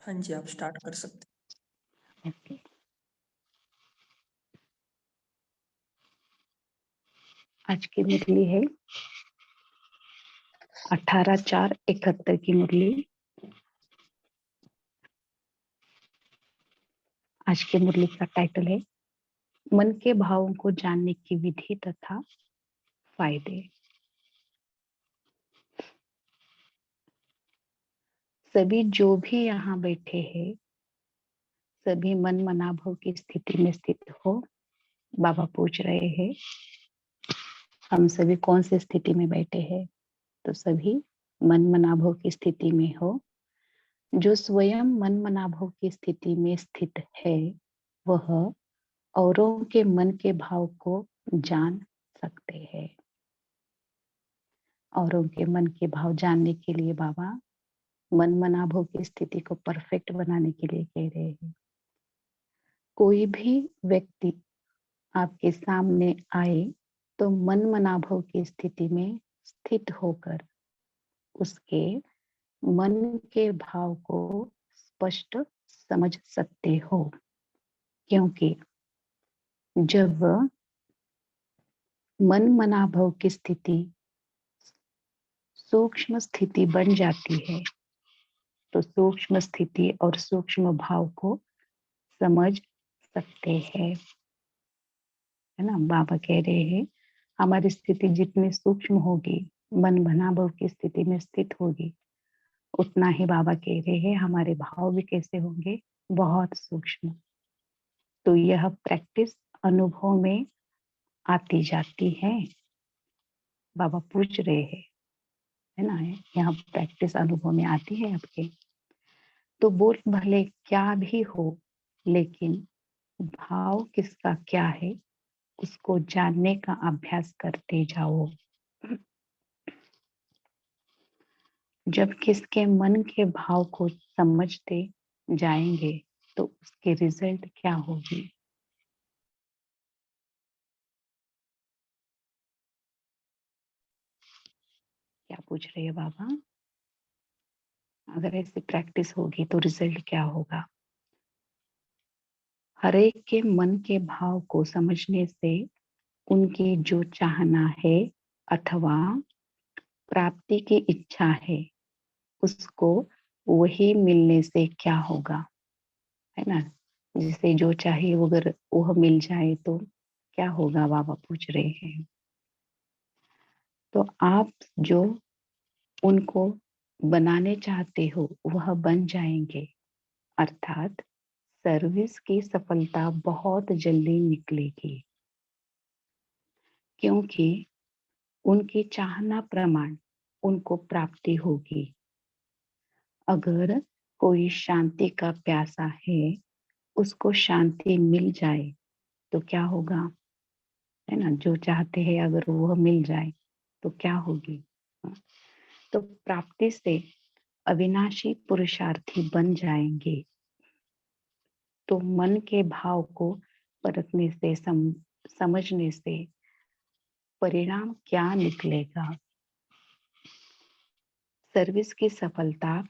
हाँ जी, आप स्टार्ट कर सकते हैं। ओके। आज की मुरली है 18/4/71 की मुरली। आज की मुरली का टाइटल है मन के भावों को जानने की विधि तथा फायदे। सभी जो भी यहाँ बैठे हैं, सभी मन मनाभव की स्थिति में स्थित हो। बाबा पूछ रहे हैं हम सभी कौन सी स्थिति में बैठे हैं, तो सभी मन मनाभव की स्थिति में हो। जो स्वयं मन मनाभव की स्थिति में स्थित है वह औरों के मन के भाव को जान सकते हैं। औरों के मन के भाव जानने के लिए बाबा मन मनाभव की स्थिति को परफेक्ट बनाने के लिए कह रहे हैं। कोई भी व्यक्ति आपके सामने आए तो मन मनाभव की स्थिति में स्थित होकर उसके मन के भाव को स्पष्ट समझ सकते हो, क्योंकि जब मन मनाभव की स्थिति सूक्ष्म स्थिति बन जाती है तो सूक्ष्म स्थिति और सूक्ष्म भाव को समझ सकते हैं, है ना। बाबा कह रहे हैं हमारी स्थिति जितनी सूक्ष्म होगी, मन मनाभव की स्थिति में स्थित होगी, उतना ही बाबा कह रहे हैं हमारे भाव भी कैसे होंगे, बहुत सूक्ष्म। तो यह प्रैक्टिस अनुभव में आती जाती है। बाबा पूछ रहे हैं, है ना, यहाँ प्रैक्टिस अनुभव में आती है आपके। तो बोल भले क्या भी हो, लेकिन भाव किसका क्या है उसको जानने का अभ्यास करते जाओ। जब किसके मन के भाव को समझते जाएंगे तो उसके रिजल्ट क्या होगी। क्या पूछ रहे हैं बाबा, अगर ऐसी प्रैक्टिस होगी तो रिजल्ट क्या होगा। हर एक के मन के भाव को समझने से उनकी जो चाहना है अथवा प्राप्ति की इच्छा है उसको वही मिलने से क्या होगा, है ना। जिसे जो चाहिए वो अगर वह मिल जाए तो क्या होगा, बाबा पूछ रहे हैं। तो आप जो उनको बनाने चाहते हो वह बन जाएंगे, अर्थात सर्विस की सफलता बहुत जल्दी निकलेगी, क्योंकि उनकी चाहना प्रमाण उनको प्राप्ति होगी। अगर कोई शांति का प्यासा है उसको शांति मिल जाए तो क्या होगा, है ना। जो चाहते हैं अगर वह मिल जाए तो क्या होगी। तो प्राप्ति से अविनाशी पुरुषार्थी बन जाएंगे। तो मन के भाव को परखने से समझने से परिणाम क्या निकलेगा। सर्विस की सफलता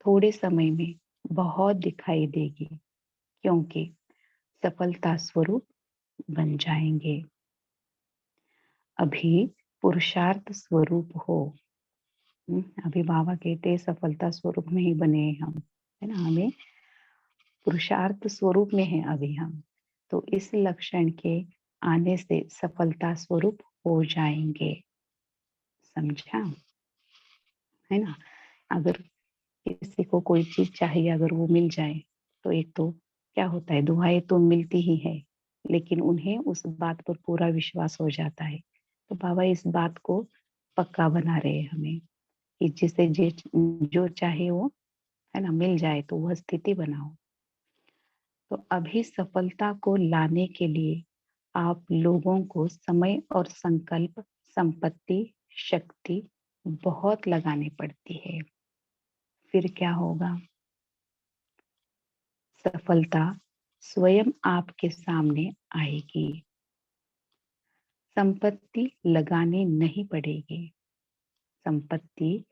थोड़े समय में बहुत दिखाई देगी, क्योंकि सफलता स्वरूप बन जाएंगे। अभी पुरुषार्थ स्वरूप हो। अभी बाबा कहते हैं सफलता स्वरूप में ही बने हैं हम, है ना। हमें पुरुषार्थ स्वरूप में है अभी हम। तो इस लक्षण के आने से सफलता स्वरूप हो जाएंगे, समझा, है ना। अगर किसी को कोई चीज चाहिए अगर वो मिल जाए तो एक तो क्या होता है, दुआएं तो मिलती ही है, लेकिन उन्हें उस बात पर पूरा विश्वास हो जाता है। तो बाबा इस बात को पक्का बना रहे हैं हमें कि जिसे जो चाहे वो, है ना, मिल जाए तो वह स्थिति बनाओ। तो अभी सफलता को लाने के लिए आप लोगों को समय और संकल्प, संपत्ति, शक्ति बहुत लगानी पड़ती है। फिर क्या होगा, सफलता स्वयं आपके सामने आएगी। संपत्ति लगानी नहीं पड़ेगी, संपत्ति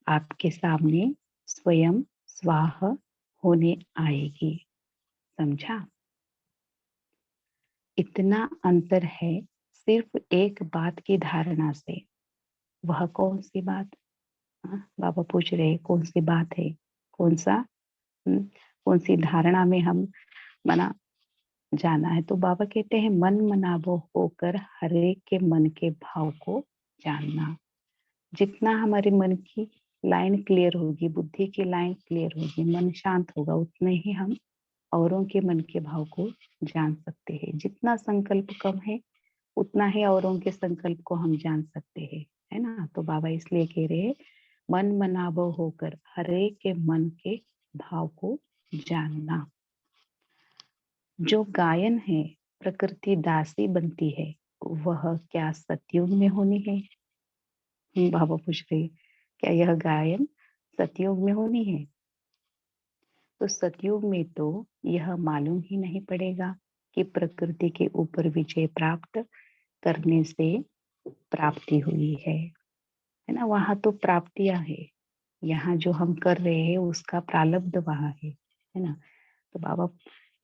आपके सामने स्वयं स्वाह होने आएगी। समझा? इतना अंतर है सिर्फ एक बात की धारणा से। वह कौन सी बात? बाबा पूछ रहे कौन सी बात है, कौन सा कौन सी धारणा में हम मना जाना है। तो बाबा कहते हैं मन मनावो होकर हरेक के मन के भाव को जानना। जितना हमारे मन की लाइन क्लियर होगी, बुद्धि की लाइन क्लियर होगी, मन शांत होगा, उतने ही हम औरों के मन के भाव को जान सकते हैं। जितना संकल्प कम है उतना ही औरों के संकल्प को हम जान सकते हैं, है ना। तो बाबा इसलिए कह रहे हैं मन मनावो होकर हरेक के मन के भाव को जानना। जो गायन है प्रकृति दासी बनती है, वह क्या सतयुग में होनी है? बाबा पूछ रहे क्या यह गायन सतयुग में होनी है? तो सतयुग में तो यह मालूम ही नहीं पड़ेगा कि प्रकृति के ऊपर विजय प्राप्त करने से प्राप्ति हुई है ना। वहां तो प्राप्तियां है, यहाँ जो हम कर रहे हैं उसका प्रारब्ध वहां है ना। तो बाबा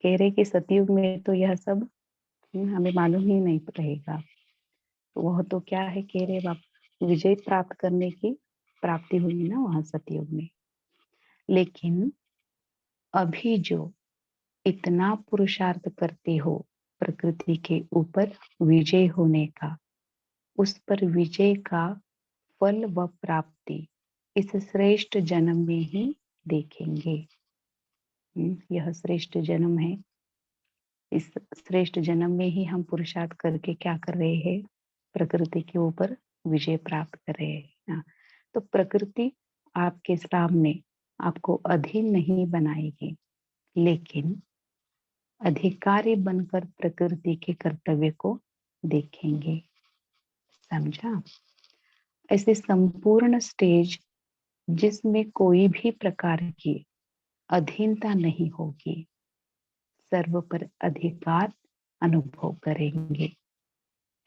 कह रहे कि सतयुग में तो यह सब हमें मालूम ही नहीं रहेगा। तो वह तो क्या है कह रहे बाबा, विजय प्राप्त करने की प्राप्ति हुई ना वहां सतयुग में। लेकिन अभी जो इतना पुरुषार्थ करते हो प्रकृति के ऊपर विजय होने का, उस पर विजय का फल व प्राप्ति इस श्रेष्ठ जन्म में ही देखेंगे। यह श्रेष्ठ जन्म है। इस श्रेष्ठ जन्म में ही हम पुरुषार्थ करके क्या कर रहे हैं? प्रकृति के ऊपर विजय प्राप्त कर रहे हैं। तो प्रकृति आपके सामने आपको अधीन नहीं बनाएगी, लेकिन अधिकारी बनकर प्रकृति के कर्तव्य को देखेंगे। समझा? ऐसे संपूर्ण स्टेज जिसमें कोई भी प्रकार की अधीनता नहीं होगी, सर्व पर अधिकार अनुभव करेंगे।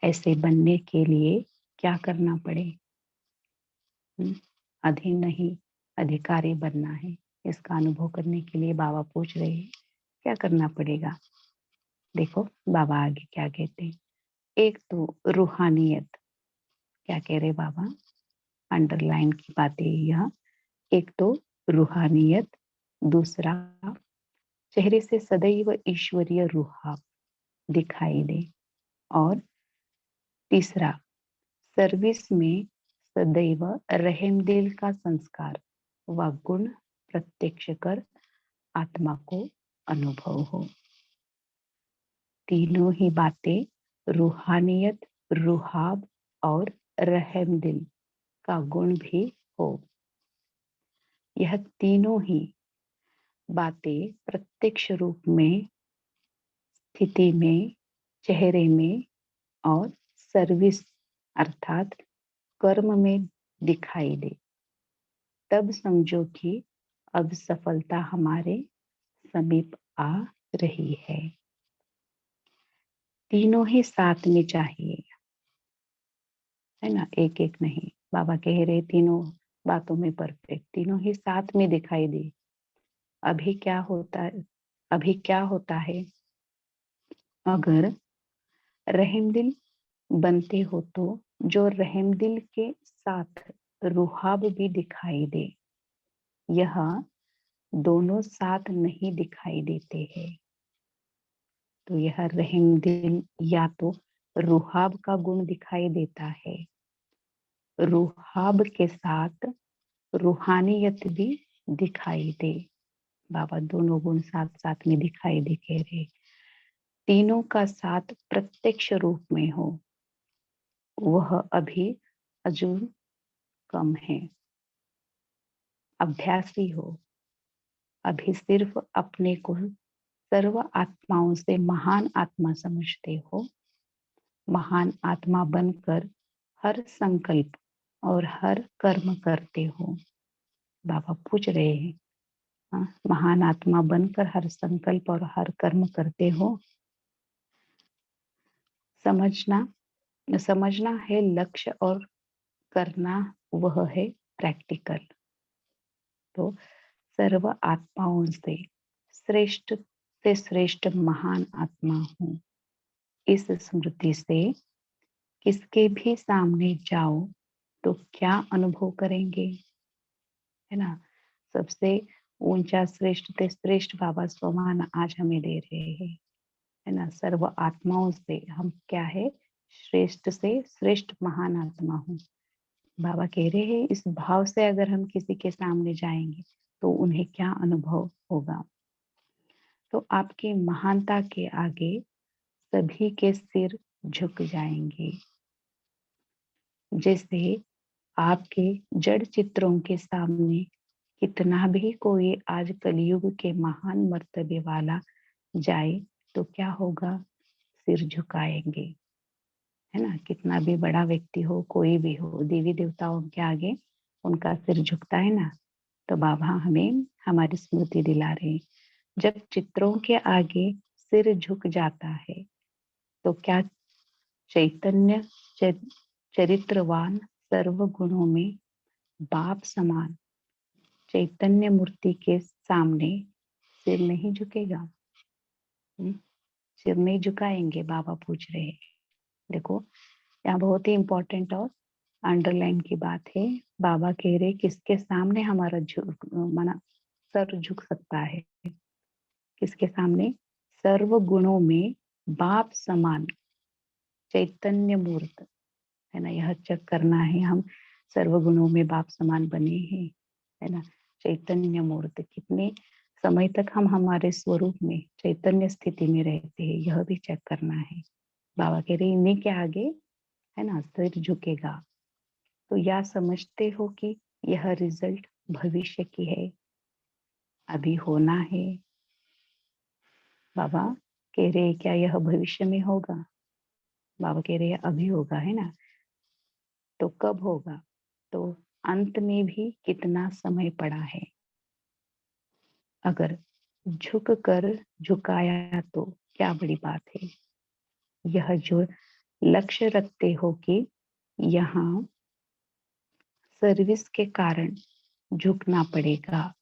ऐसे बनने के लिए क्या करना पड़े? अधीन नहीं, अधिकारी बनना है। इसका अनुभव करने के लिए बाबा पूछ रहे हैं क्या करना पड़ेगा। देखो बाबा आगे क्या कहते हैं। एक तो रूहानियत, क्या कह रहे बाबा, अंडरलाइन की बातें यह। एक तो रूहानियत, दूसरा चेहरे से सदैव ईश्वरीय रूहाब दिखाई दे, और तीसरा सर्विस में सदैव रहमदिल का संस्कार व गुण प्रत्यक्ष कर आत्मा को अनुभव हो। तीनों ही बातें रूहानियत, रूहाब और रहमदिल का गुण भी हो। यह तीनों ही बातें प्रत्यक्ष रूप में, स्थिति में, चेहरे में और सर्विस अर्थात कर्म में दिखाई दे, तब समझो कि अब सफलता हमारे समीप आ रही है। तीनों ही साथ में चाहिए, है ना, एक एक नहीं। बाबा कह रहे तीनों बातों में परफेक्ट, तीनों ही साथ में दिखाई दे। अभी क्या होता है, अभी क्या होता है, अगर रहमदिल बनते हो तो जो रहमदिल के साथ रुहाब भी दिखाई दे, यह दोनों साथ नहीं दिखाई देते हैं। तो यह रहमदिल या तो रुहाब का गुण दिखाई देता है, रुहाब के साथ रूहानियत भी दिखाई दे। बाबा दोनों गुण साथ साथ में दिखाई दिखे रहे, तीनों का साथ प्रत्यक्ष रूप में हो, वह अभी अजून कम है। अभ्यासी हो, अभी सिर्फ अपने को सर्व आत्माओं से महान आत्मा समझते हो। महान आत्मा बनकर हर संकल्प और हर कर्म करते हो। बाबा पूछ रहे हैं, महान आत्मा बनकर हर संकल्प और हर कर्म करते हो। समझना है लक्ष्य और करना वह है प्रैक्टिकल। तो सर्व आत्माओं से श्रेष्ठ महान आत्मा हूँ। इस स्मृति से किसके भी सामने जाओ तो क्या अनुभव करेंगे, है ना। सबसे ऊंचा श्रेष्ठ से श्रेष्ठ बाबा स्वमान आज हमें दे रहे हैं, है ना। सर्व आत्माओं से हम क्या है, श्रेष्ठ से श्रेष्ठ महान आत्मा हूँ। बाबा कह रहे हैं इस भाव से अगर हम किसी के सामने जाएंगे तो उन्हें क्या अनुभव होगा। तो आपकी महानता के आगे सभी के सिर झुक जाएंगे। जैसे आपके जड़ चित्रों के सामने कितना भी कोई आज कलयुग के महान मर्तबे वाला जाए तो क्या होगा, सिर झुकाएंगे, है ना। कितना भी बड़ा व्यक्ति हो, कोई भी हो, देवी देवताओं के आगे उनका सिर झुकता है ना। तो बाबा हमें हमारी स्मृति दिला रहे हैं, जब चित्रों के आगे सिर झुक जाता है तो क्या चैतन्य चरित्रवान सर्व गुणों में बाप समान चैतन्य मूर्ति के सामने सिर नहीं झुकेगा। सिर नहीं झुकाएंगे, बाबा पूछ रहे हैं। देखो यहाँ बहुत ही इंपॉर्टेंट और अंडरलाइन की बात है। बाबा कह रहे किसके सामने हमारा माना सर झुक सकता है, किसके सामने, सर्व गुणों में बाप समान चैतन्य मूर्त, है ना। यह चेक करना है, हम सर्व गुणों में बाप समान बने हैं, है ना। चैतन्य मूर्त, कितने समय तक हम हमारे स्वरूप में चैतन्य स्थिति में रहते हैं, यह भी चेक करना है। बाबा कह रहे इन्हीं के आगे, है ना, सिर झुकेगा। तो या समझते हो कि यह रिजल्ट भविष्य की है, अभी होना है। बाबा कह रहे क्या यह भविष्य में होगा, बाबा कह रहे अभी होगा, है ना। तो कब होगा, तो अंत में भी कितना समय पड़ा है। अगर झुक कर झुकाया तो क्या बड़ी बात है। यह जो लक्ष्य रखते हो कि यहाँ सर्विस के कारण झुकना पड़ेगा,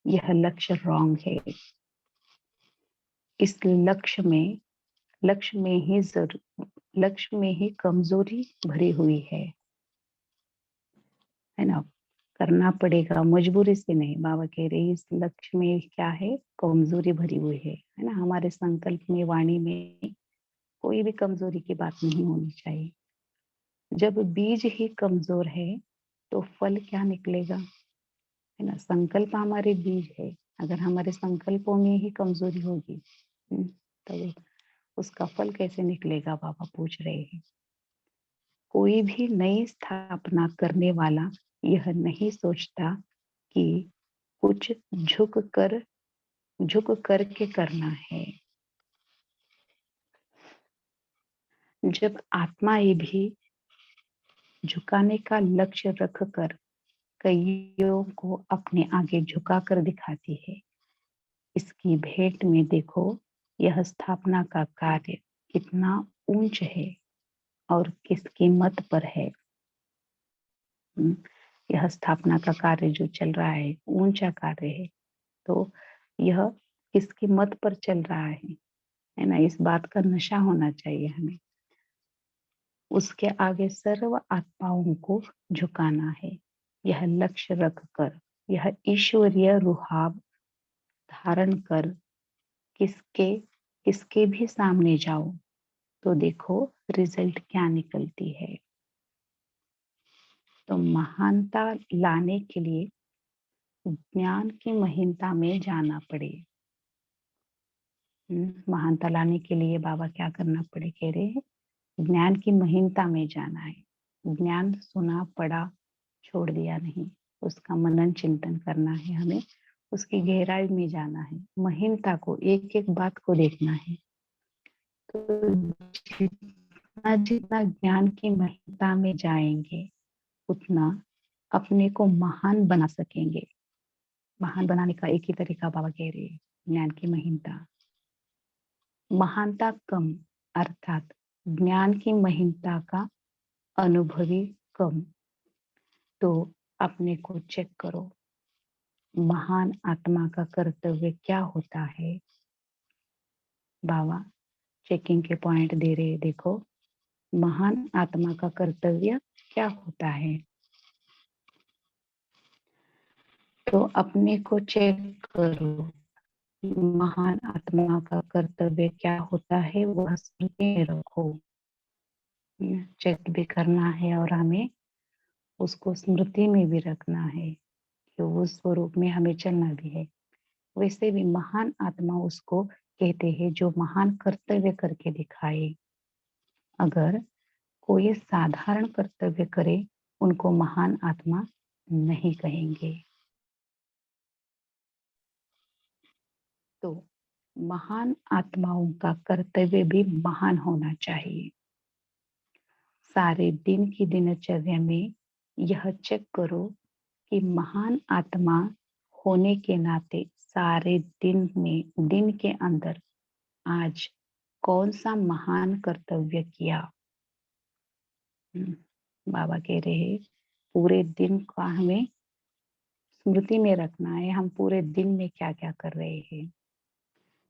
यह लक्ष्य रॉन्ग है। इस लक्ष्य में ही कमजोरी भरी हुई है ना। करना पड़ेगा मजबूरी से नहीं, बाबा कह रहे इस लक्ष्य में क्या है, कमजोरी भरी हुई है ना। हमारे संकल्प में, वाणी में कोई भी कमजोरी की बात नहीं होनी चाहिए। जब बीज ही कमजोर है तो फल क्या निकलेगा, है ना। संकल्प हमारे बीज है, अगर हमारे संकल्पों में ही कमजोरी होगी तो उसका फल कैसे निकलेगा, बाबा पूछ रहे हैं। कोई भी नई स्थापना करने वाला यह नहीं सोचता कि कुछ झुक करके करना है। जब आत्मा ये भी झुकाने का लक्ष्य रखकर कईयों को अपने आगे झुका कर दिखाती है, इसकी भेंट में देखो यह स्थापना का कार्य कितना ऊंच है और किसकी मत पर है। यह स्थापना का कार्य जो चल रहा है ऊंचा कार्य है, तो यह किसकी मत पर चल रहा है ना। इस बात का नशा होना चाहिए हमें। उसके आगे सर्व आत्माओं को झुकाना है, यह लक्ष्य रखकर, यह ईश्वरीय रुहाब धारण कर किसके भी सामने जाओ तो देखो रिजल्ट क्या निकलती है। तो महानता लाने के लिए ज्ञान की महीनता में जाना पड़े। महानता लाने के लिए बाबा क्या करना पड़े, कह रहे हैं ज्ञान की महीनता में जाना है। ज्ञान सुना पढ़ा छोड़ दिया नहीं, उसका मनन चिंतन करना है हमें, उसकी गहराई में जाना है, महीनता को, एक एक बात को देखना है। तो जितना जितना ज्ञान की महीनता में जाएंगे उतना अपने को महान बना सकेंगे। महान बनाने का एक ही तरीका बाबा कह रहे हैं, ज्ञान की महीनता। महानता कम अर्थात ज्ञान की महीनता का अनुभवी कम। तो अपने को चेक करो, महान आत्मा का कर्तव्य क्या होता है? बाबा चेकिंग के पॉइंट दे रहे, देखो महान आत्मा का कर्तव्य क्या होता है। तो अपने को चेक करो, महान आत्मा का कर्तव्य क्या होता है, वह स्मृति में रखो। चेक भी करना है और हमें उसको स्मृति में भी रखना है कि उस स्वरूप में हमें चलना भी है। वैसे भी महान आत्मा उसको कहते हैं जो महान कर्तव्य करके दिखाए। अगर कोई साधारण कर्तव्य करे उनको महान आत्मा नहीं कहेंगे। तो महान आत्माओं का कर्तव्य भी महान होना चाहिए। सारे दिन की दिनचर्या में यह चेक करो कि महान आत्मा होने के नाते सारे दिन के अंदर आज कौन सा महान कर्तव्य किया। बाबा कह रहे हैं पूरे दिन का हमें स्मृति में रखना है, हम पूरे दिन में क्या क्या कर रहे हैं।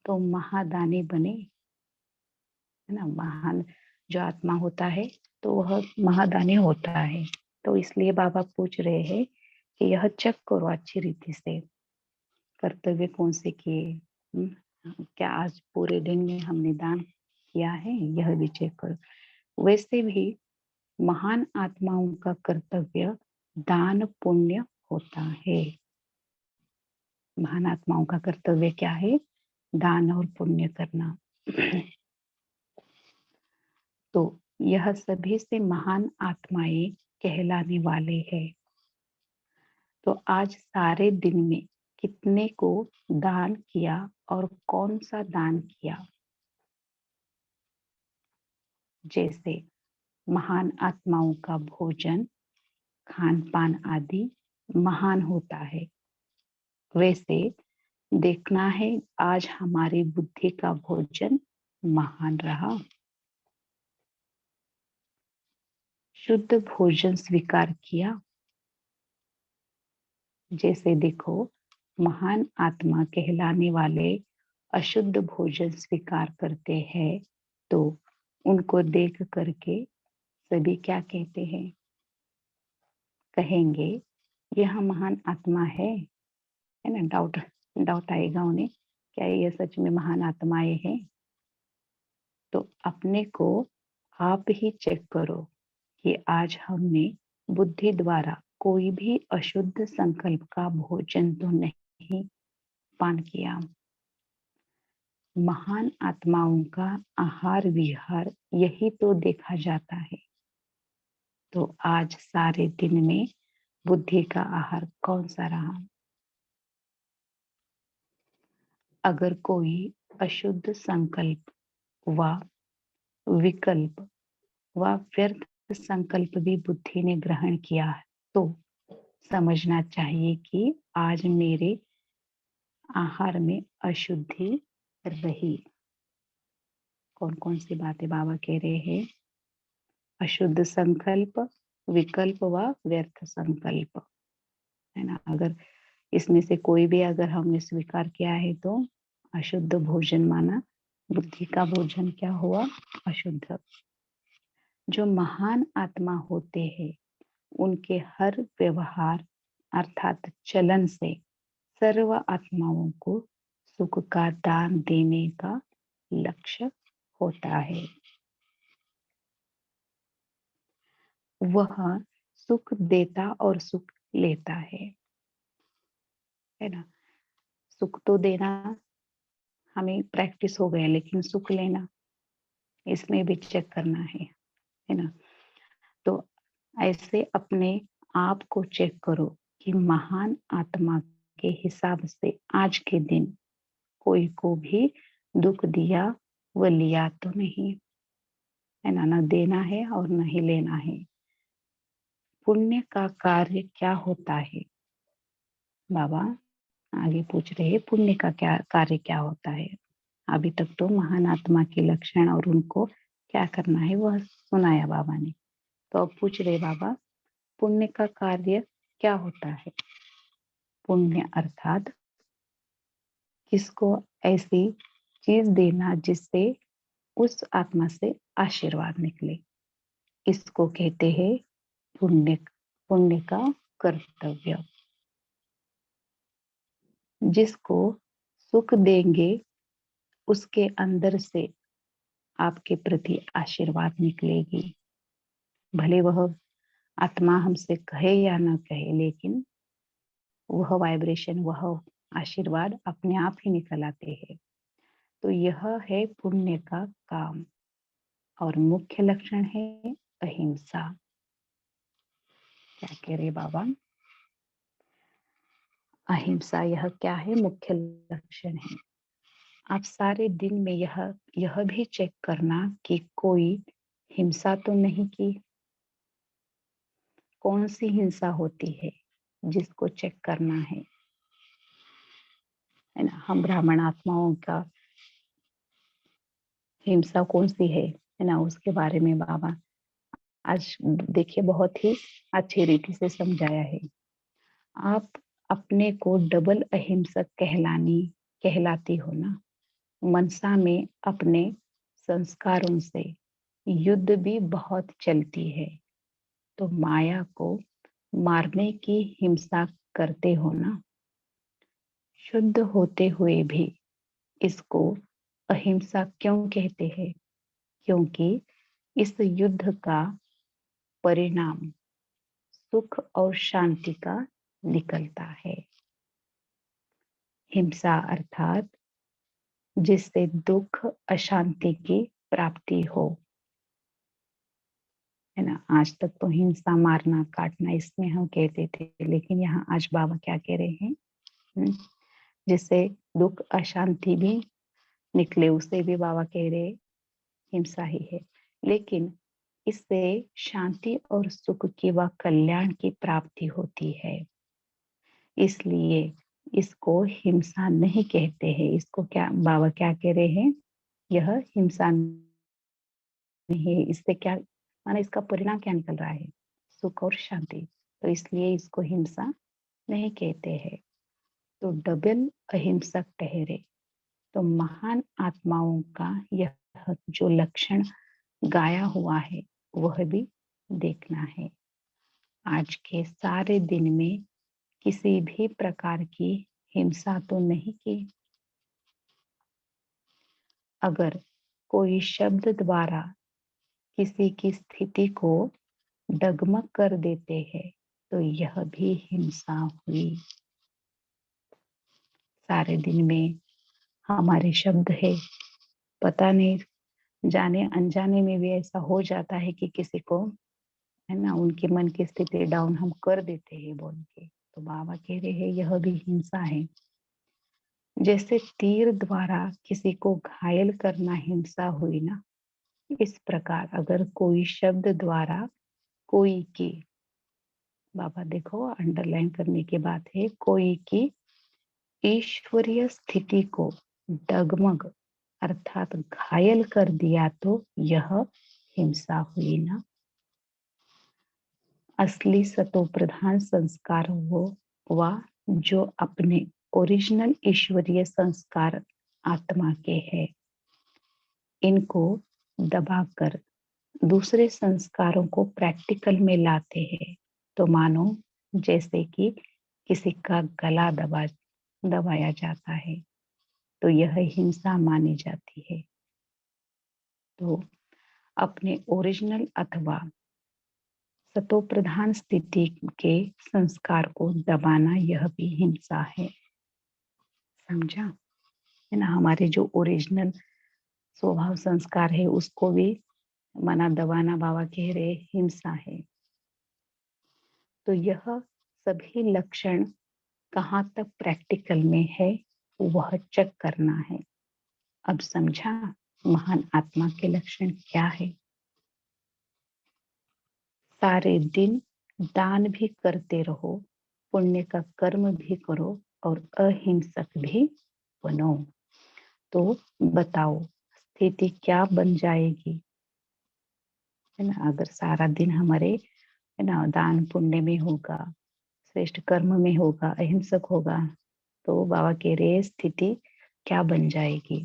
तो महादानी बने, है ना। महान जो आत्मा होता है तो वह महादानी होता है। तो इसलिए बाबा पूछ रहे हैं कि यह चेक करो अच्छी रीति से, कर्तव्य कौन से किए, क्या आज पूरे दिन में हमने दान किया है, यह भी चेक करो। वैसे भी महान आत्माओं का कर्तव्य दान पुण्य होता है। महान आत्माओं का कर्तव्य क्या है? दान और पुण्य करना। तो यह सभी से महान आत्माएं कहलाने वाले हैं। तो आज सारे दिन में कितने को दान किया और कौन सा दान किया? जैसे महान आत्माओं का भोजन, खान पान आदि महान होता है, वैसे देखना है आज हमारी बुद्धि का भोजन महान रहा। शुद्ध भोजन स्वीकार किया। जैसे देखो महान आत्मा कहलाने वाले अशुद्ध भोजन स्वीकार करते हैं तो उनको देख करके सभी क्या कहते हैं? कहेंगे यह महान आत्मा है ना। डाउट डाउट आएगा उन्हें, क्या ये सच में महान आत्माएं हैं? तो अपने को आप ही चेक करो कि आज हमने बुद्धि द्वारा कोई भी अशुद्ध संकल्प का भोजन तो नहीं पान किया। महान आत्माओं का आहार विहार यही तो देखा जाता है। तो आज सारे दिन में बुद्धि का आहार कौन सा रहा? अगर कोई अशुद्ध संकल्प व विकल्प व व्यर्थ संकल्प भी बुद्धि ने ग्रहण किया तो समझना चाहिए कि आज मेरे आहार में अशुद्धि रही। कौन कौन सी बातें बाबा कह रहे हैं? अशुद्ध संकल्प, विकल्प व व्यर्थ संकल्प, है ना। अगर इसमें से कोई भी अगर हमने स्वीकार किया है तो अशुद्ध भोजन माना, बुद्धि का भोजन क्या हुआ? अशुद्ध। जो महान आत्मा होते हैं उनके हर व्यवहार अर्थात चलन से सर्व आत्माओं को सुख का दान देने का लक्ष्य होता है। वह सुख देता और सुख लेता है ना। सुख तो देना हमें प्रैक्टिस हो गया, लेकिन सुख लेना इसमें भी चेक करना है ना। तो ऐसे अपने आप को चेक करो कि महान आत्मा के हिसाब से आज के दिन कोई को भी दुख दिया व लिया तो नहीं, है ना। न देना है और न ही लेना है। पुण्य का कार्य क्या होता है? बाबा आगे पूछ रहे हैं पुण्य का क्या कार्य क्या होता है। अभी तक तो महान आत्मा के लक्षण और उनको क्या करना है वह सुनाया बाबा ने। तो अब पूछ रहे बाबा पुण्य का कार्य क्या होता है? पुण्य अर्थात किसको ऐसी चीज देना जिससे उस आत्मा से आशीर्वाद निकले, इसको कहते हैं पुण्य। पुण्य का कर्तव्य। जिसको सुख देंगे उसके अंदर से आपके प्रति आशीर्वाद निकलेगी। भले वह आत्मा हमसे कहे या ना कहे, लेकिन वह वाइब्रेशन, वह आशीर्वाद अपने आप ही निकल आते हैं। तो यह है पुण्य का काम। और मुख्य लक्षण है अहिंसा। क्या कह रहे बाबा? अहिंसा यह क्या है? मुख्य लक्षण है। आप सारे दिन में यह भी चेक करना कि कोई हिंसा तो नहीं की। कौन सी हिंसा होती है जिसको चेक करना है ना? हम ब्राह्मण आत्माओं का हिंसा कौन सी है ना? उसके बारे में बाबा आज देखिए बहुत ही अच्छी रीति से समझाया है। आप अपने को डबल अहिंसक कहलाती हो ना। मनसा में अपने संस्कारों से युद्ध भी बहुत चलती है, तो माया को मारने की हिंसा करते हो ना। शुद्ध होते हुए भी इसको अहिंसा क्यों कहते हैं? क्योंकि इस युद्ध का परिणाम सुख और शांति का निकलता है। हिंसा अर्थात जिससे दुख अशांति की प्राप्ति हो, है ना। आज तक तो हिंसा, मारना, काटना इसमें हम कहते थे, लेकिन यहाँ आज बाबा क्या कह रहे हैं? जिससे दुख अशांति भी निकले, उसे भी बाबा कह रहे हिंसा ही है। लेकिन इससे शांति और सुख की व कल्याण की प्राप्ति होती है, इसलिए इसको हिंसा नहीं कहते हैं। इसको क्या बाबा क्या कह रहे हैं? यह हिंसा नहीं है। इससे क्या माना, इसका परिणाम क्या निकल रहा है? सुख और शांति। तो इसलिए इसको हिंसा नहीं कहते हैं। तो डबल अहिंसक ठहरे। तो महान आत्माओं का यह जो लक्षण गाया हुआ है वह भी देखना है। आज के सारे दिन में किसी भी प्रकार की हिंसा तो नहीं की। अगर कोई शब्द द्वारा किसी की स्थिति को डगमग कर देते हैं तो यह भी हिंसा हुई। सारे दिन में हमारे शब्द है, पता नहीं जाने अनजाने में भी ऐसा हो जाता है कि किसी को, है ना, उनके मन की स्थिति डाउन हम कर देते हैं बोल के। तो बाबा कह रहे हैं यह भी हिंसा है। जैसे तीर द्वारा किसी को घायल करना हिंसा हुई ना, इस प्रकार अगर कोई शब्द द्वारा कोई की, बाबा देखो अंडरलाइन करने की बात है, कोई की ईश्वरीय स्थिति को डगमग अर्थात घायल कर दिया तो यह हिंसा हुई ना। असली सतो प्रधान संस्कार वो व जो अपने ओरिजिनल ईश्वरीय संस्कार आत्मा के हैं, इनको दबाकर दूसरे संस्कारों को प्रैक्टिकल में लाते हैं। तो मानो जैसे कि किसी का गला दबाया जाता है, तो यह हिंसा मानी जाती है। तो अपने ओरिजिनल अथवा सतो प्रधान स्थिति के संस्कार को दबाना यह भी हिंसा है। समझा? है ना। हमारे जो ओरिजिनल स्वभाव संस्कार है उसको भी मना दबाना बाबा कह रहे हिंसा है। तो यह सभी लक्षण कहाँ तक प्रैक्टिकल में है वह चेक करना है। अब समझा महान आत्मा के लक्षण क्या है? सारे दिन दान भी करते रहो, पुण्य का कर्म भी करो और अहिंसक भी बनो। तो बताओ स्थिति क्या बन जाएगी, है ना। अगर सारा दिन हमारे, है ना, दान पुण्य में होगा, श्रेष्ठ कर्म में होगा, अहिंसक होगा, तो बाबा कह रहे स्थिति क्या बन जाएगी।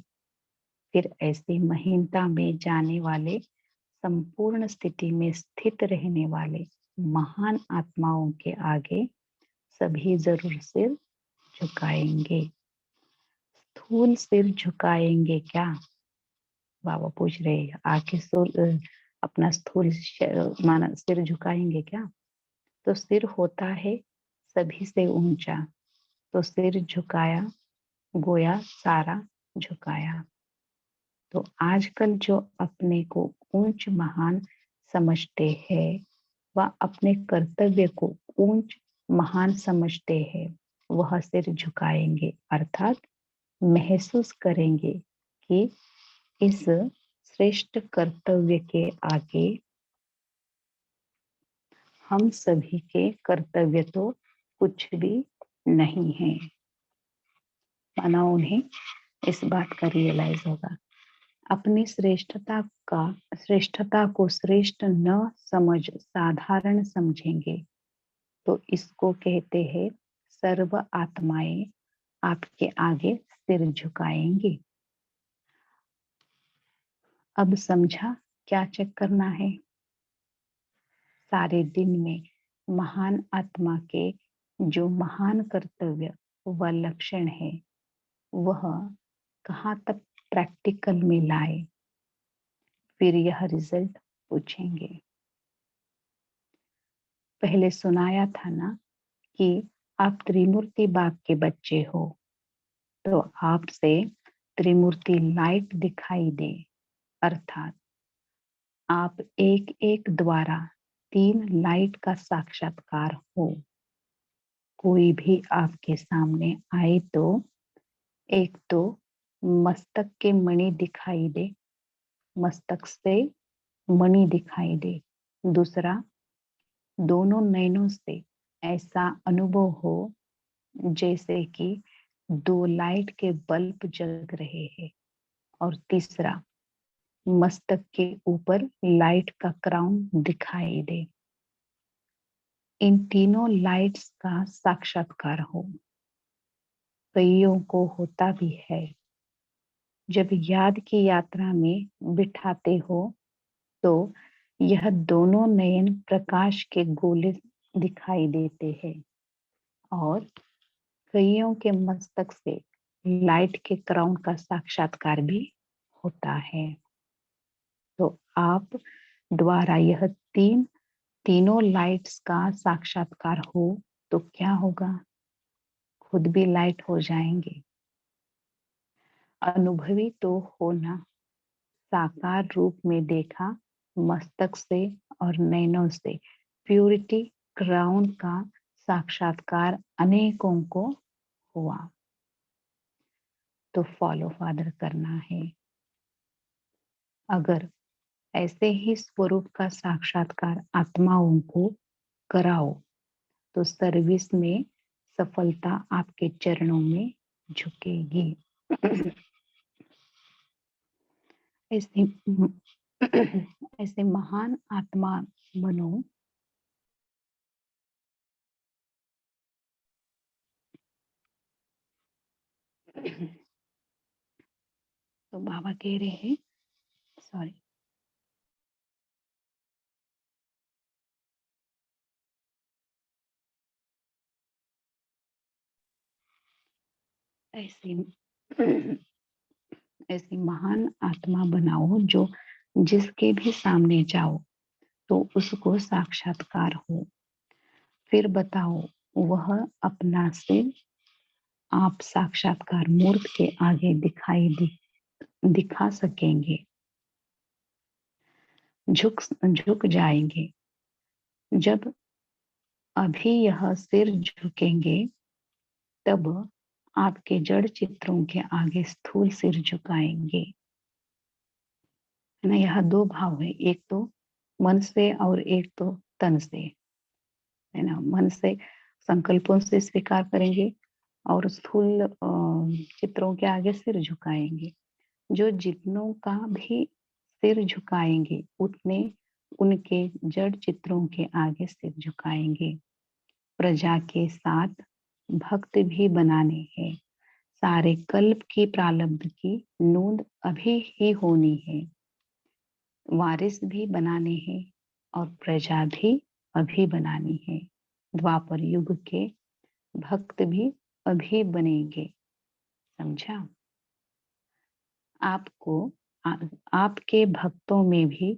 फिर ऐसी महीनता में जाने वाले, संपूर्ण स्थिति में स्थित रहने वाले महान आत्माओं के आगे सभी जरूर सिर झुकाएंगे। स्थूल सिर झुकाएंगे क्या? बाबा पूछ रहे आके अपना स्थूल माना सिर झुकाएंगे क्या? तो सिर होता है सभी से ऊंचा, तो सिर झुकाया गोया सारा झुकाया। तो आजकल जो अपने को ऊंच महान समझते हैं व अपने कर्तव्य को ऊंच महान समझते हैं, वह सिर झुकाएंगे, अर्थात महसूस करेंगे कि इस श्रेष्ठ कर्तव्य के आगे हम सभी के कर्तव्य तो कुछ भी नहीं है। माना उन्हें इस बात का रियलाइज होगा। अपनी श्रेष्ठता को श्रेष्ठ न समझ साधारण समझेंगे, तो इसको कहते हैं सर्व आत्माएं आपके आगे सिर झुकाएंगी। अब समझा क्या चेक करना है? सारे दिन में महान आत्मा के जो महान कर्तव्य व लक्षण है, वह कहाँ तक प्रैक्टिकल में लाए, फिर यह रिजल्ट पूछेंगे। पहले सुनाया था ना कि आप त्रिमूर्ति बाप के बच्चे हो, तो आपसे त्रिमूर्ति लाइट दिखाई दे, अर्थात आप एक एक द्वारा 3 लाइट का साक्षात्कार हो। कोई भी आपके सामने आए तो एक तो मस्तक के मणि दिखाई दे, मस्तक से मणि दिखाई दे। दूसरा, दोनों नयनों से ऐसा अनुभव हो जैसे कि 2 लाइट के बल्ब जग रहे हैं। और तीसरा, मस्तक के ऊपर लाइट का क्राउन दिखाई दे। इन तीनों लाइट्स का साक्षात्कार हो। कईयों को होता भी है। जब याद की यात्रा में बिठाते हो तो यह दोनों नयन प्रकाश के गोले दिखाई देते हैं और कईयों के मस्तक से लाइट के क्राउन का साक्षात्कार भी होता है। तो आप द्वारा यह तीनों लाइट्स का साक्षात्कार हो तो क्या होगा? खुद भी लाइट हो जाएंगे। अनुभवी तो होना, साकार रूप में देखा मस्तक से और नैनों से प्यूरिटी क्राउन का साक्षात्कार अनेकों को हुआ। तो फॉलो फादर करना है। अगर ऐसे ही स्वरूप का साक्षात्कार आत्माओं को कराओ तो सर्विस में सफलता आपके चरणों में झुकेगी। ऐसे ऐसे महान आत्मा बनो तो बाबा कह रहे हैं, सॉरी, ऐसी ऐसी महान आत्मा बनाओ जो जिसके भी सामने जाओ तो उसको साक्षात्कार हो। फिर बताओ वह अपना सिर आप साक्षात्कार मूर्त के आगे दिखा सकेंगे, झुक जाएंगे। जब अभी यह सिर झुकेंगे तब आपके जड़ चित्रों के आगे स्थूल सिर झुकाएंगे। है ना, यह 2 भाव है, एक तो मन से और एक तो तन से। है ना, मन से संकल्पों से स्वीकार करेंगे और स्थूल चित्रों के आगे सिर झुकाएंगे। जो जितनों का भी सिर झुकाएंगे उतने उनके जड़ चित्रों के आगे सिर झुकाएंगे। प्रजा के साथ भक्त भी बनाने हैं। सारे कल्प की प्रारब्ध की नोंद अभी ही होनी है। वारिस भी बनाने हैं और प्रजा भी अभी बनानी है। द्वापर युग के भक्त भी अभी बनेंगे। समझा? आपके भक्तों में भी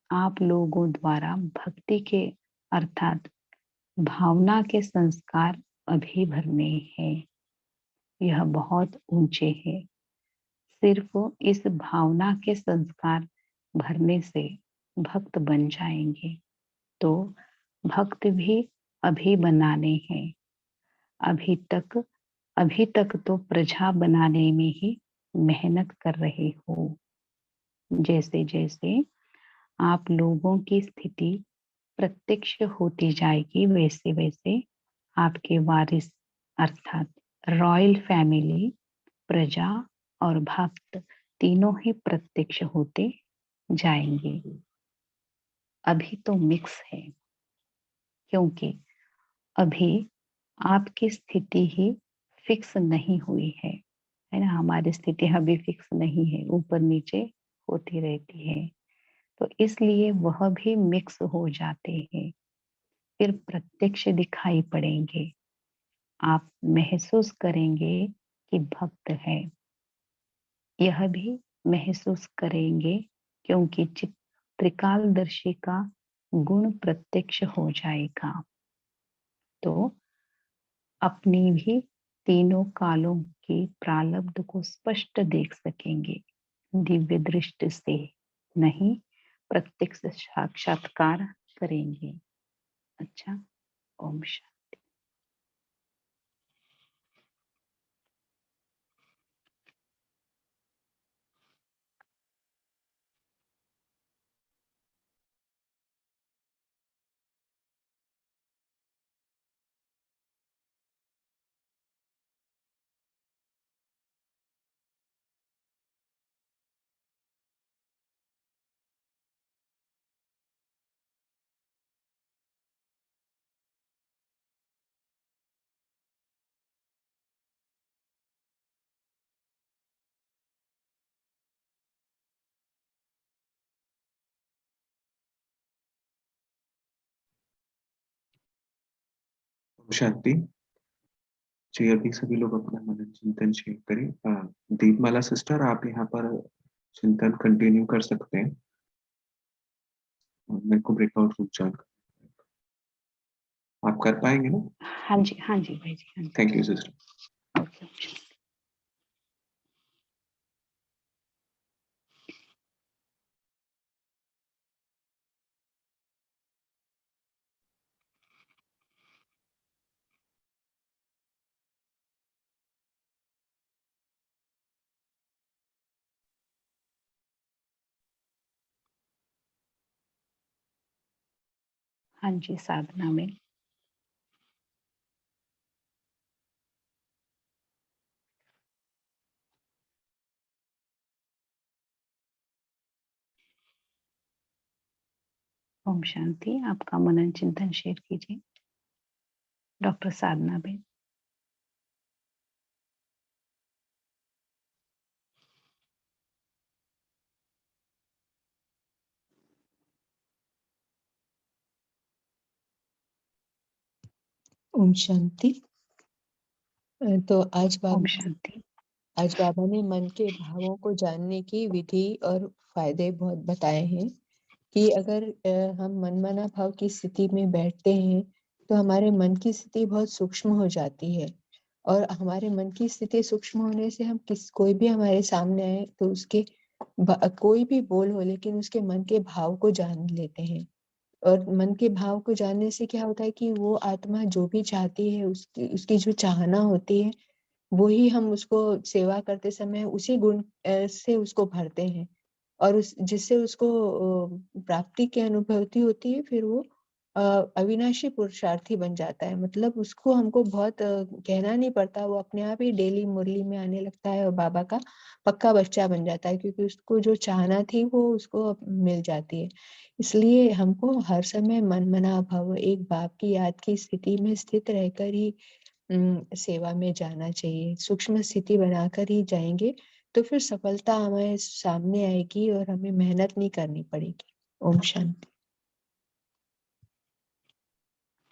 आप लोगों द्वारा भक्ति के अर्थात भावना के संस्कार अभी भरने हैं। यह बहुत ऊंचे है। सिर्फ इस भावना के संस्कार भरने से भक्त बन जाएंगे। तो भक्त भी अभी बनाने हैं। अभी तक तो प्रजा बनाने में ही मेहनत कर रहे हो। जैसे जैसे आप लोगों की स्थिति प्रत्यक्ष होती जाएगी वैसे वैसे आपके वारिस अर्थात रॉयल फैमिली, प्रजा और भक्त तीनों ही प्रत्यक्ष होते जाएंगे। अभी तो मिक्स है, क्योंकि अभी आपकी स्थिति ही फिक्स नहीं हुई है ना। हमारी स्थिति अभी फिक्स नहीं है, ऊपर नीचे होती रहती है, तो इसलिए वह भी मिक्स हो जाते हैं। फिर प्रत्यक्ष दिखाई पड़ेंगे। आप महसूस करेंगे कि भक्त है। यह भी महसूस करेंगे क्योंकि त्रिकालदर्शी का गुण प्रत्यक्ष हो जाएगा। तो अपनी भी तीनों कालों की प्रारब्ध को स्पष्ट देख सकेंगे, दिव्य दृष्टि से नहीं, प्रत्यक्ष साक्षात्कार करेंगे। अच्छा, ओम शांति। शांति जी। अभी सभी लोग अपना मनन चिंतन शेयर करें। दीपमाला सिस्टर, आप यहाँ पर चिंतन कंटिन्यू कर सकते हैं। मेरे को ब्रेकआउट रूम ज्वाइन आप कर पाएंगे ना? हाँ जी भाई जी। Thank you sister. ओके। हाँ जी, साधना में ओम शांति। आपका मनन चिंतन शेयर कीजिए डॉक्टर साधना बेन। ओम शांति। तो आज ओम शांति। बाबा ने मन के भावों को जानने की विधि और फायदे बहुत बताए हैं कि अगर हम मनमाना भाव की स्थिति में बैठते हैं तो हमारे मन की स्थिति बहुत सूक्ष्म हो जाती है, और हमारे मन की स्थिति सूक्ष्म होने से हम कोई भी हमारे सामने आए तो उसके कोई भी बोल हो लेकिन उसके मन के भाव को जान लेते हैं। और मन के भाव को जानने से क्या होता है कि वो आत्मा जो भी चाहती है उसकी जो चाहना होती है वो ही हम उसको सेवा करते समय उसी गुण से उसको भरते हैं, और उस जिससे उसको प्राप्ति की अनुभूति होती है, फिर वो अविनाशी पुरुषार्थी बन जाता है। मतलब उसको हमको बहुत कहना नहीं पड़ता, वो अपने आप ही डेली मुरली में आने लगता है और बाबा का पक्का बच्चा बन जाता है, क्योंकि उसको जो चाहना थी वो उसको अब मिल जाती है। इसलिए हमको हर समय मनमना भव, एक बाप की याद की स्थिति में स्थित रहकर ही सेवा में जाना चाहिए। सूक्ष्म स्थिति बनाकर ही जाएंगे तो फिर सफलता हमारे सामने आएगी और हमें मेहनत नहीं करनी पड़ेगी। ओम शांति।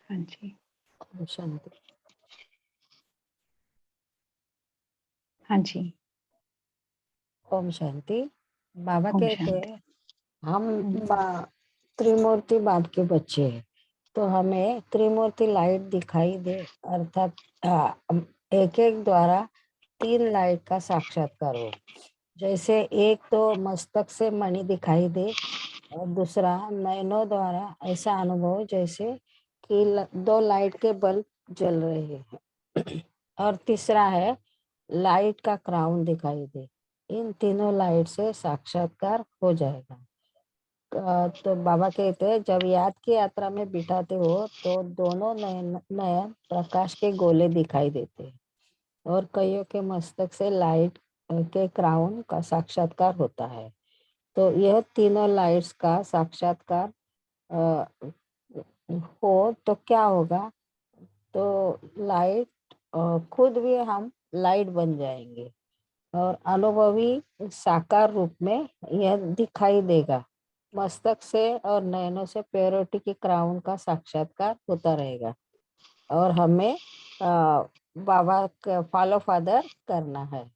हाँ जी, ओम शांति। हाँ जी, ओम शांति। बाबा ओम कहते शांति। हैं हम त्रिमूर्ति बाप के बच्चे हैं, तो हमें त्रिमूर्ति लाइट दिखाई दे, अर्थात एक एक द्वारा 3 लाइट का साक्षात्कार हो। जैसे एक तो मस्तक से मणि दिखाई दे, और दूसरा नयनों द्वारा ऐसा अनुभव जैसे कि 2 लाइट के बल्ब जल रहे हैं। और तीसरा है लाइट का क्राउन दिखाई दे। इन तीनों लाइट से साक्षात्कार हो जाएगा। तो बाबा कहते हैं जब याद की यात्रा में बिठाते हो तो दोनों नयन प्रकाश के गोले दिखाई देते हैं, और कईयों के मस्तक से लाइट के क्राउन का साक्षात्कार होता है। तो यह तीनों लाइट्स का साक्षात्कार हो तो क्या होगा, तो लाइट खुद भी हम लाइट बन जाएंगे, और अनुभवी साकार रूप में यह दिखाई देगा। मस्तक से और नयनों से प्योरिटी की क्राउन का साक्षात्कार होता रहेगा, और हमें बाबा का फॉलो फादर करना है।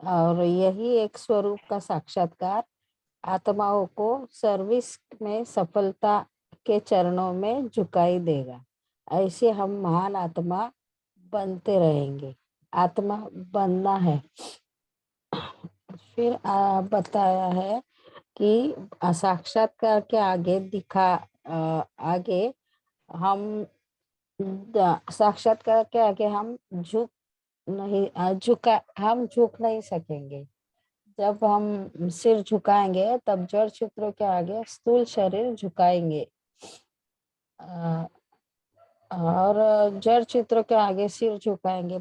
और यही एक स्वरूप का साक्षात्कार आत्माओं को सर्विस में सफलता के चरणों में झुकाई देगा। ऐसे हम महान आत्मा बनते रहेंगे। आत्मा बनना है। फिर बताया है कि साक्षात्कार के आगे हम साक्षात्कार के आगे हम झुक नहीं सकेंगे। जब हम सिर झुकाएंगे तब जड़ चित्रों के आगे स्थूल शरीर झुकाएंगे, और जड़ चित्रों के आगे सिर झुकाएंगे।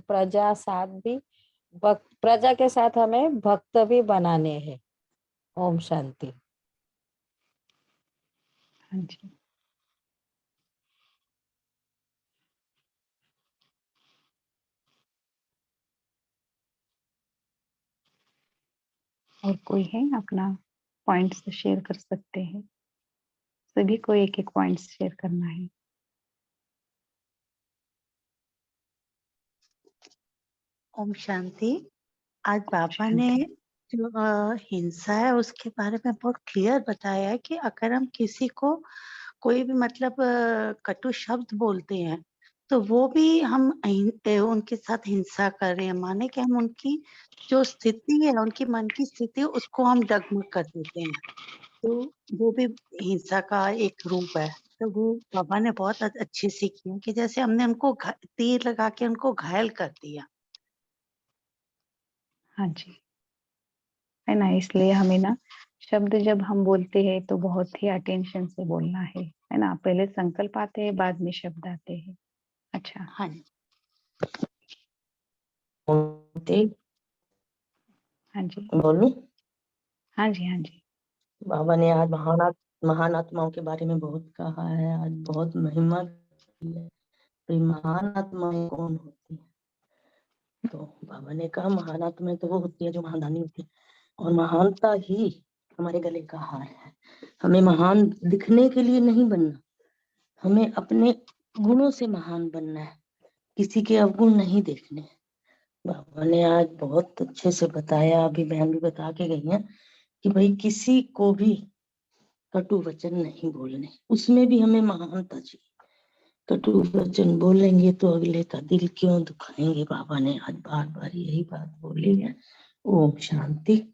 प्रजा के साथ हमें भक्त भी बनाने हैं। ओम शांति। हाँ जी। और कोई है अपना पॉइंट्स शेयर कर सकते हैं? सभी को एक एक पॉइंट्स शेयर करना है। ओम शांति। आज बाबा ने शांति। जो हिंसा है उसके बारे में बहुत क्लियर बताया है कि अगर हम किसी को कोई भी मतलब कटु शब्द बोलते हैं तो वो भी हम उनके साथ हिंसा कर रहे हैं। माने कि हम उनकी जो स्थिति है, उनकी मन की स्थिति, उसको हम डगमग कर देते हैं, तो वो भी हिंसा का एक रूप है। तो वो बाबा ने बहुत अच्छी सीखी है कि जैसे हमने उनको तीर लगा के उनको घायल कर दिया। हाँ जी, है ना। इसलिए हमें ना शब्द जब हम बोलते हैं तो बहुत ही अटेंशन से बोलना है ना। पहले संकल्प आते हैं, बाद में शब्द आते हैं। अच्छा। हाँ जी। हाँ जी। बोलूं? हाँ जी। हाँ जी। बाबा ने आज महान आत्माओं के बारे में बहुत कहा है। आज बहुत महिमा की है। तो महान आत्माएं कौन होती है? तो बाबा ने कहा महान आत्माएं तो वो होती है जो महादानी होती है, और महानता ही हमारे गले का हार है। हमें महान दिखने के लिए नहीं बनना, हमें अपने गुणों से महान बनना है, किसी के अवगुण नहीं देखने। बाबा ने आज बहुत अच्छे से बताया, अभी बहन भी बता के गई है कि भाई किसी को भी कटु वचन नहीं बोलने, उसमें भी हमें महानता चाहिए। कटु वचन बोलेंगे तो अगले का दिल क्यों दुखाएंगे। बाबा ने आज बार बार यही बात बोली है। ओम शांति।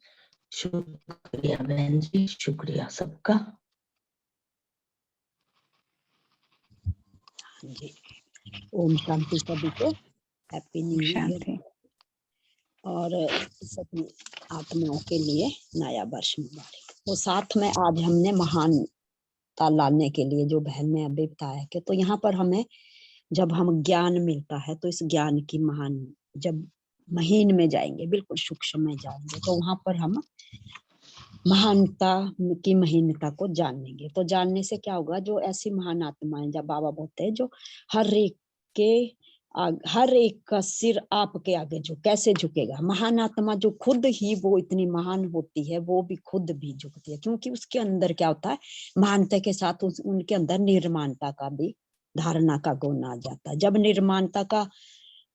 शुक्रिया बहन जी, शुक्रिया सबका। जी, ओम शांति सभी को। Happy new year. शांति। और सभी आत्माओं के लिए नया वर्ष मुबारक। तो साथ में आज हमने महान मानवता लाने के लिए, जो बहन ने अभी बताया कि तो यहाँ पर हमें जब हम ज्ञान मिलता है तो इस ज्ञान की महान, जब महीन में जाएंगे, बिल्कुल सूक्ष्म में जाएंगे, तो वहां पर हम महानता की महीनता को जानेंगे। तो जानने से क्या होगा, जो ऐसी महान आत्माएं, जब बाबा बोलते हैं जो हर एक के हर एक का सिर आपके आगे कैसे झुकेगा। महान आत्मा जो खुद ही वो इतनी महान होती है, वो भी खुद भी झुकती है, क्योंकि उसके अंदर क्या होता है, महानता के साथ उनके अंदर निर्माणता का भी, धारणा का गुण आ जाता है। जब निर्माणता का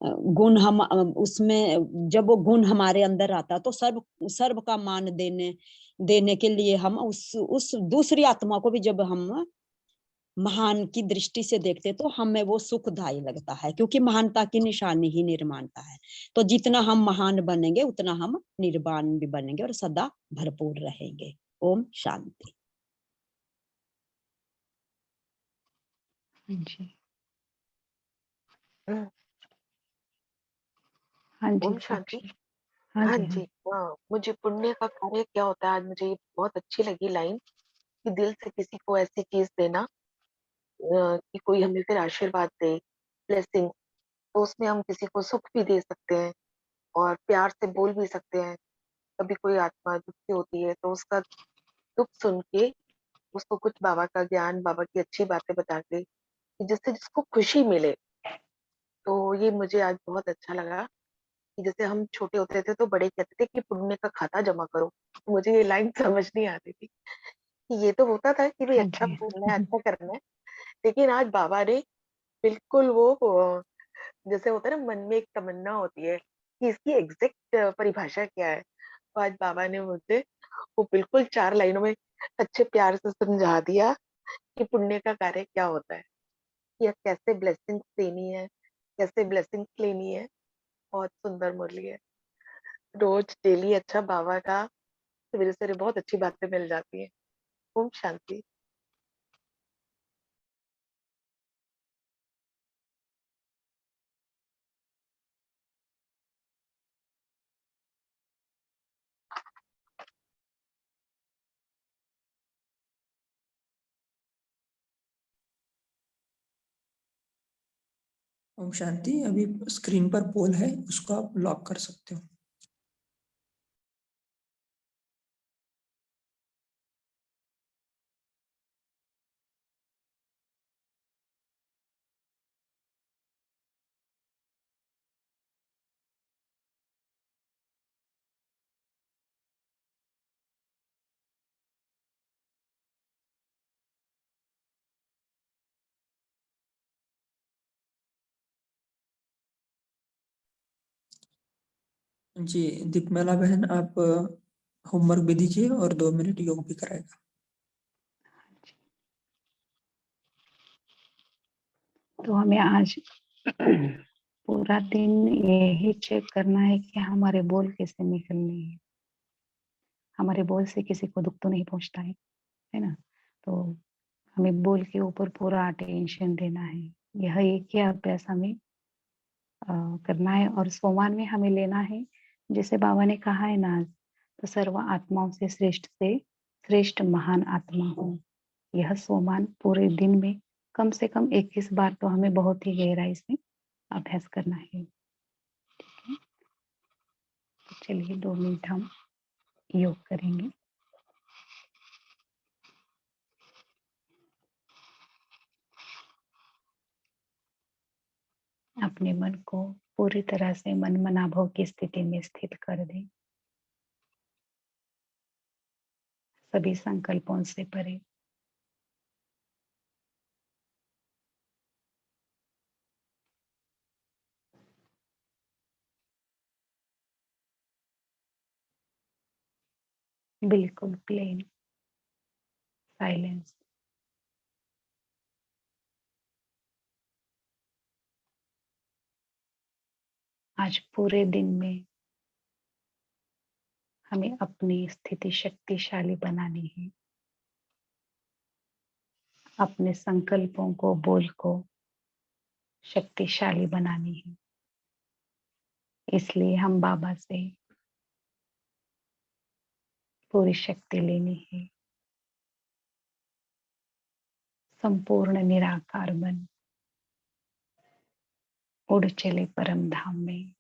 गुण हम उसमें, जब वो गुण हमारे अंदर आता तो सर्व सर्व का मान देने के लिए हम उस दूसरी आत्मा को भी जब हम महान की दृष्टि से देखते तो हमें वो सुखदायी लगता है, क्योंकि महानता की निशानी ही निर्माणता है। तो जितना हम महान बनेंगे उतना हम निर्वाण भी बनेंगे और सदा भरपूर रहेंगे। ओम शांति। जी, हम्म, हाँ जी ओम शांति। साक्षी। हाँ हाँ जी, हाँ जी, मुझे पुण्य का कार्य क्या होता है, आज मुझे ये बहुत अच्छी लगी लाइन कि दिल से किसी को ऐसी चीज देना कि कोई हमें फिर आशीर्वाद दे, ब्लेसिंग। तो उसमें हम किसी को सुख भी दे सकते हैं और प्यार से बोल भी सकते हैं। कभी कोई आत्मा दुखी होती है तो उसका दुख सुन के उसको कुछ बाबा का ज्ञान, बाबा की अच्छी बातें बता के कि जिससे जिसको खुशी मिले। तो ये मुझे आज बहुत अच्छा लगा कि जैसे हम छोटे होते थे तो बड़े कहते थे कि पुण्य का खाता जमा करो। मुझे ये लाइन समझ नहीं आती थी कि ये तो होता था कि भाई हाँ अच्छा जी। बोलना है, अच्छा करना है। लेकिन आज बाबा ने बिल्कुल वो जैसे होता है ना, मन में एक तमन्ना होती है कि इसकी एग्जैक्ट परिभाषा क्या है। तो आज बाबा ने मुझे वो बिल्कुल 4 लाइनों में अच्छे प्यार से समझा दिया कि पुण्य का कार्य क्या होता है, या कैसे ब्लेसिंग्स देनी है, कैसे ब्लेसिंग्स लेनी है। बहुत सुंदर मुरली है। रोज डेली अच्छा बाबा का सवेरे सवेरे बहुत अच्छी बातें मिल जाती है। ओम शांति। ओम शांति। अभी स्क्रीन पर पोल है, उसको आप लॉक कर सकते हो। जी दीपमाला बहन, आप होमवर्क भी दीजिए और 2 मिनट योग भी कराएगा। तो हमें आज पूरा दिन यही चेक करना है कि हमारे बोल कैसे निकलने हैं। हमारे बोल से किसी को दुख तो नहीं पहुंचता है ना। तो हमें बोल के ऊपर पूरा अटेंशन देना है। यह एक ही अभ्यास हमें करना है। और सोमवार में हमें लेना है, जैसे बाबा ने कहा है ना, तो सर्व आत्माओं से श्रेष्ठ महान आत्मा हो। यह सोमवार पूरे दिन में कम से कम 21 बार तो हमें बहुत ही गहराई से अभ्यास करना है। ठीक है, तो चलिए 2 मिनट हम योग करेंगे। अपने मन को पूरी तरह से मन मनाभव की स्थिति में स्थित कर दें, सभी संकल्पों से परे। बिल्कुल प्लेन साइलेंस। आज पूरे दिन में हमें अपनी स्थिति शक्तिशाली बनानी है। अपने संकल्पों को, बोल को शक्तिशाली बनानी है। इसलिए हम बाबा से पूरी शक्ति लेनी है। संपूर्ण निराकार बन उड़ चले परम धाम में।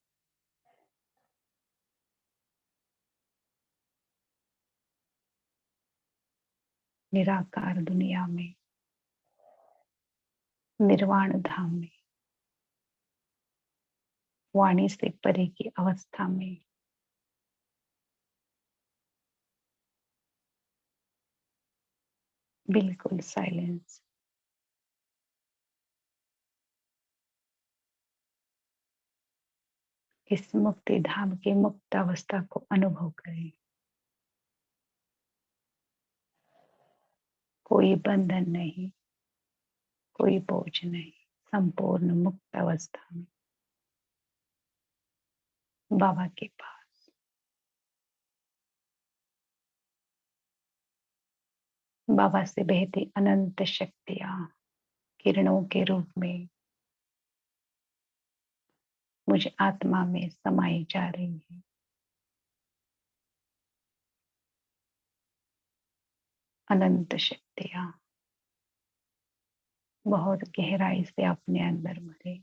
निराकार दुनिया में, निर्वाण धाम में, वाणी से परे की अवस्था में बिल्कुल साइलेंस। इस मुक्ति धाम की मुक्त अवस्था को अनुभव करें। कोई बंधन नहीं, कोई बोझ नहीं, संपूर्ण मुक्त अवस्था में बाबा के पास। बाबा से बहती अनंत शक्तियां किरणों के रूप में मुझ आत्मा में समाई जा रही है। अनंत शक्तियां बहुत गहराई से अपने अंदर भरे।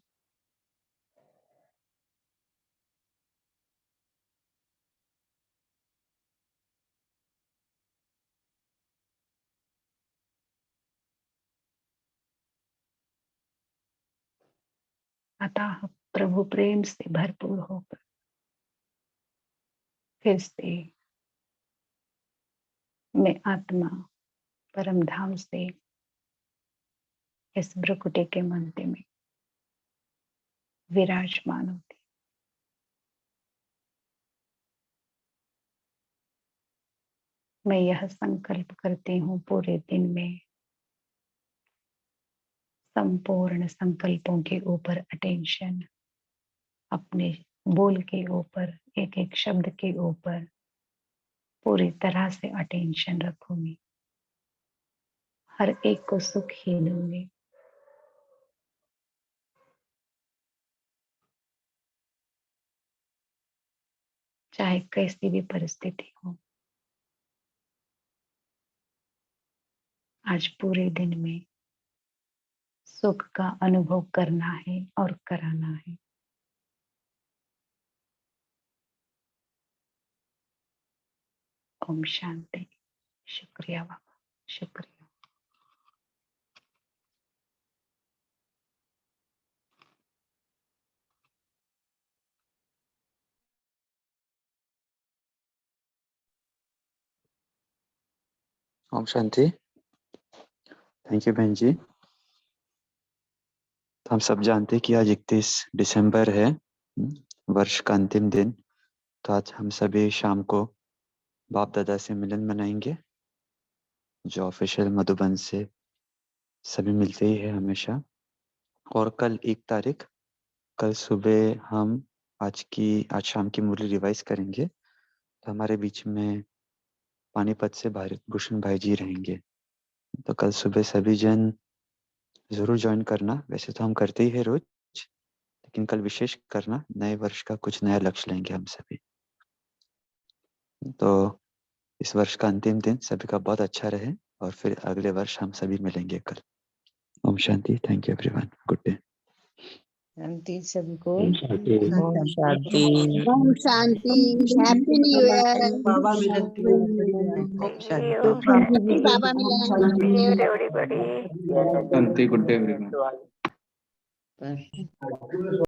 अतः प्रभु प्रेम से भरपूर होकर फिर से मैं आत्मा परम धाम से इस भ्रकुटी के मंदिर में विराजमान होती। मैं यह संकल्प करती हूँ पूरे दिन में संपूर्ण संकल्पों के ऊपर अटेंशन, अपने बोल के ऊपर, एक एक शब्द के ऊपर पूरी तरह से अटेंशन रखूंगी। हर एक को सुख ही दूंगी। चाहे कैसी भी परिस्थिति हो। आज पूरे दिन में सुख का अनुभव करना है और कराना है। ओम शांति। शुक्रिया बाबा, शुक्रिया। ओम शांति। थैंक यू बहन जी। तो हम सब जानते हैं कि आज 31 दिसंबर है, वर्ष का अंतिम दिन। तो आज हम सभी शाम को बाप दादा से मिलन मनाएंगे, जो ऑफिशियल मधुबन से सभी मिलते ही है हमेशा। और कल 1 तारीख, कल सुबह हम आज शाम की मुरली रिवाइज करेंगे। तो हमारे बीच में पानीपत से भूषण भाई जी रहेंगे। तो कल सुबह सभी जन जरूर ज्वाइन करना। वैसे तो हम करते ही है रोज, लेकिन कल विशेष करना। नए वर्ष का कुछ नया लक्ष्य लेंगे हम सभी। तो इस वर्ष का अंतिम दिन सभी का बहुत अच्छा रहे और फिर अगले वर्ष हम सभी मिलेंगे कल। ओम शांति। Thank you everyone. Good day. शांति सभी को। ओम शांति। ओम शांति। ओम शांति। Happy new year. बाबा मिलन की ओम शांति। ओम शांति। बाबा मिलन। Happy new year everybody. शांति। Good day everyone.